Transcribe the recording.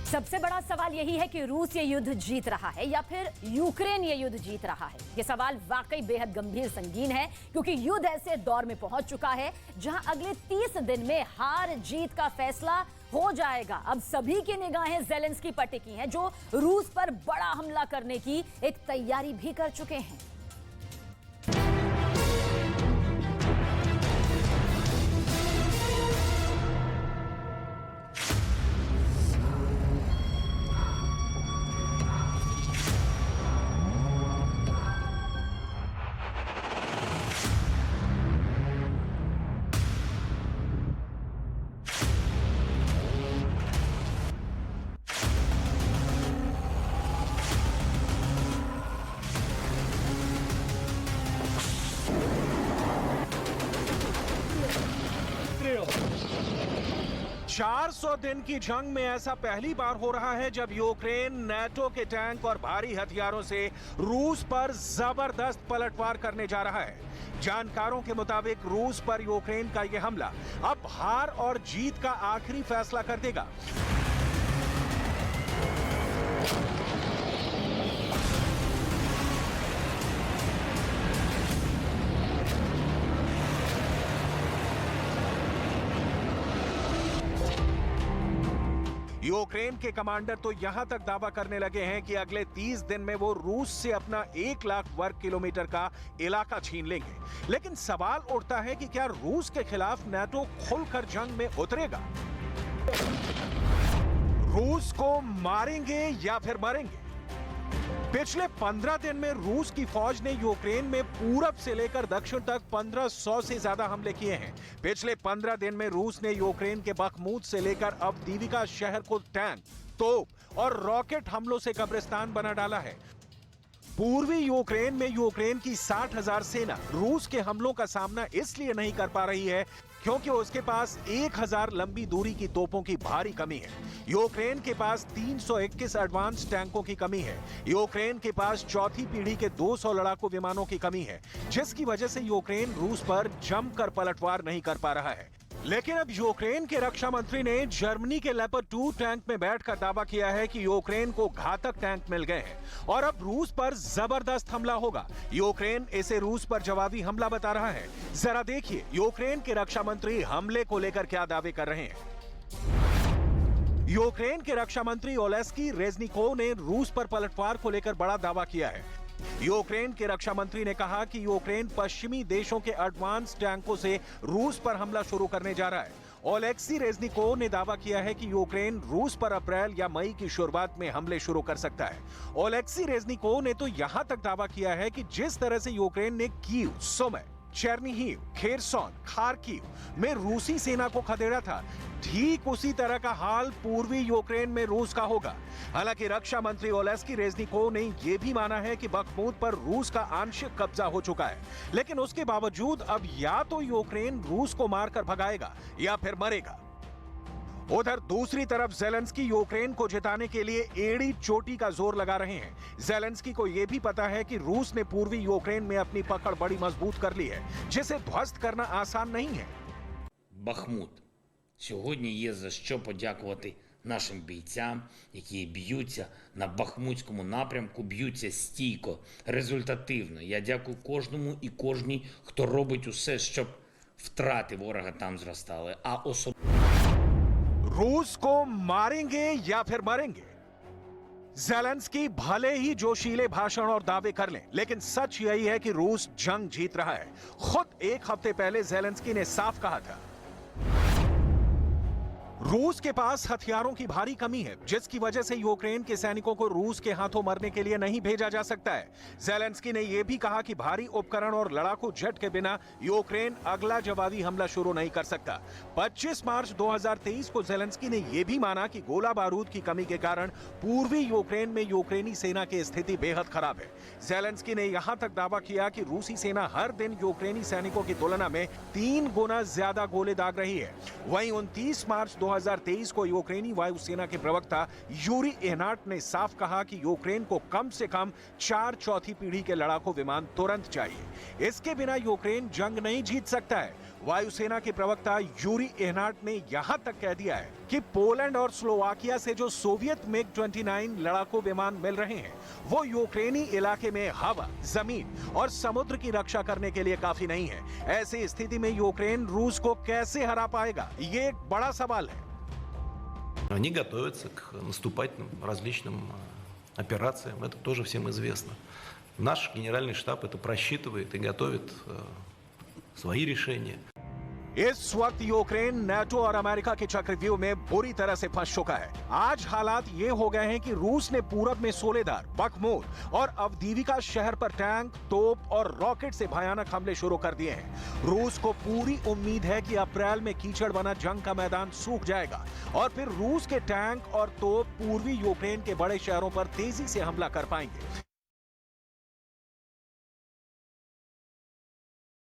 सबसे बड़ा सवाल यही है कि रूस ये युद्ध जीत रहा है या फिर यूक्रेन ये युद्ध जीत रहा है। ये सवाल वाकई बेहद गंभीर संगीन है, क्योंकि युद्ध ऐसे दौर में पहुंच चुका है जहां अगले 30 दिन में हार जीत का फैसला हो जाएगा। अब सभी की निगाहें ज़ेलेंस्की पर टिकी हैं, जो रूस पर बड़ा हमला करने की एक तैयारी भी कर चुके हैं। चार 400 दिन की जंग में ऐसा पहली बार हो रहा है जब यूक्रेन नाटो के टैंक और भारी हथियारों से रूस पर जबरदस्त पलटवार करने जा रहा है। जानकारों के मुताबिक रूस पर यूक्रेन का यह हमला अब हार और जीत का आखिरी फैसला कर देगा। यूक्रेन के कमांडर तो यहां तक दावा करने लगे हैं कि अगले 30 दिन में वो रूस से अपना 1 लाख वर्ग किलोमीटर का इलाका छीन लेंगे। लेकिन सवाल उठता है कि क्या रूस के खिलाफ नाटो खुलकर जंग में उतरेगा? रूस को मारेंगे या फिर मरेंगे? पिछले 15 दिन में रूस की फौज ने यूक्रेन में पूरब से लेकर दक्षिण तक 1500 से ज्यादा हमले किए हैं। पिछले 15 दिन में रूस ने यूक्रेन के बखमूत से लेकर अवदीविका शहर को टैंक, तोप और रॉकेट हमलों से कब्रिस्तान बना डाला है। पूर्वी यूक्रेन में यूक्रेन की 60,000 सेना रूस के हमलों का सामना इसलिए नहीं कर पा रही है क्योंकि उसके पास 1000 लंबी दूरी की तोपों की भारी कमी है। यूक्रेन के पास 321 एडवांस टैंकों की कमी है। यूक्रेन के पास चौथी पीढ़ी के 200 लड़ाकू विमानों की कमी है, जिसकी वजह से यूक्रेन रूस पर जमकर पलटवार नहीं कर पा रहा है। लेकिन अब यूक्रेन के रक्षा मंत्री ने जर्मनी के लेपर्ड 2 टैंक में बैठकर दावा किया है कि यूक्रेन को घातक टैंक मिल गए हैं और अब रूस पर जबरदस्त हमला होगा। यूक्रेन इसे रूस पर जवाबी हमला बता रहा है। जरा देखिए यूक्रेन के रक्षा मंत्री हमले को लेकर क्या दावे कर रहे हैं। यूक्रेन के रक्षा मंत्री ओलेस्की रेजनिकोव ने रूस पर पलटवार को लेकर बड़ा दावा किया है। यूक्रेन के रक्षा मंत्री ने कहा कि यूक्रेन पश्चिमी देशों के एडवांस टैंकों से रूस पर हमला शुरू करने जा रहा है। ओलेक्सी रेजनिकोव ने दावा किया है कि यूक्रेन रूस पर अप्रैल या मई की शुरुआत में हमले शुरू कर सकता है। ओलेक्सी रेजनिकोव ने तो यहां तक दावा किया है कि जिस तरह से यूक्रेन ने Kyiv, Sumy, Chernihiv, Kherson, Kharkiv में रूसी सेना को खदेड़ा था, ठीक उसी तरह का हाल पूर्वी यूक्रेन में रूस का होगा। हालांकि रक्षा मंत्री ओलेस्की रेजनिकोव ने यह भी माना है कि बखमूत पर रूस का आंशिक कब्जा हो चुका है, लेकिन उसके बावजूद अब या तो यूक्रेन रूस को मारकर भगाएगा या फिर मरेगा। उधर दूसरी तरफ ज़ेलेंस्की यूक्रेन को जिताने के लिए एड़ी चोटी का जोर लगा रहे हैं। ज़ेलेंस्की को यह भी पता है कि रूस ने पूर्वी यूक्रेन में अपनी पकड़ बड़ी मजबूत कर ली है, जिसे ध्वस्त करना आसान नहीं है। Бахмут. Сьогодні є за що подякувати нашим бійцям, які б'ються на Бахмутському напрямку, б'ються стійко, результативно. Я дякую кожному і кожній, хто робить усе, щоб втрати ворога там зростали. А रूस को मारेंगे या फिर मरेंगे? ज़ेलेंस्की भले ही जोशीले भाषण और दावे कर लें, लेकिन सच यही है कि रूस जंग जीत रहा है। खुद एक हफ्ते पहले ज़ेलेंस्की ने साफ कहा था रूस के पास हथियारों की भारी कमी है, जिसकी वजह से यूक्रेन के सैनिकों को रूस के हाथों मरने के लिए नहीं भेजा जा सकता है। ज़ेलेंस्की ने यह भी कहा कि भारी उपकरण और लड़ाकू जेट के बिना यूक्रेन अगला जवाबी हमला शुरू नहीं कर सकता। 25 मार्च 2023 को ज़ेलेंस्की ने यह भी माना कि गोला बारूद की कमी के कारण पूर्वी यूक्रेन में यूक्रेनी सेना की स्थिति बेहद खराब है। ज़ेलेंस्की ने यहां तक दावा किया कि रूसी सेना हर दिन यूक्रेनी सैनिकों की तुलना में 3 गुना ज्यादा गोले दाग रही है। वहीं 29 मार्च 2023 को यूक्रेनी वायुसेना के प्रवक्ता यूरी एहनाट ने साफ कहा कि यूक्रेन को कम से कम 4 चौथी पीढ़ी के लड़ाकू विमान तुरंत चाहिए। इसके बिना यूक्रेन जंग नहीं जीत सकता है। वायुसेना के प्रवक्ता यूरी एहनार्ट ने यहां तक कह दिया है कि पोलैंड और स्लोवाकिया से जो सोवियत MiG-29 लड़ाकू विमान मिल रहे हैं वो यूक्रेनी इलाके में हवा, जमीन और समुद्र की रक्षा करने के लिए काफी नहीं है। ऐसी स्थिति में यूक्रेन रूस को कैसे हरा पाएगा, ये एक बड़ा सवाल है। Они готовятся к наступательным различным операциям, это тоже всем известно. Наш генеральный штаб это просчитывает и готовит свои решения. इस वक्त यूक्रेन नाटो और अमेरिका के चक्रव्यूह में बुरी तरह से फंस चुका है। आज हालात ये हो गए हैं कि रूस ने पूरब में सोलेदार, बखमूत और अवदीविका शहर पर टैंक, तोप और रॉकेट से भयानक हमले शुरू कर दिए हैं। रूस को पूरी उम्मीद है कि अप्रैल में कीचड़ बना जंग का मैदान सूख जाएगा और फिर रूस के टैंक और तोप पूर्वी यूक्रेन के बड़े शहरों पर तेजी से हमला कर पाएंगे।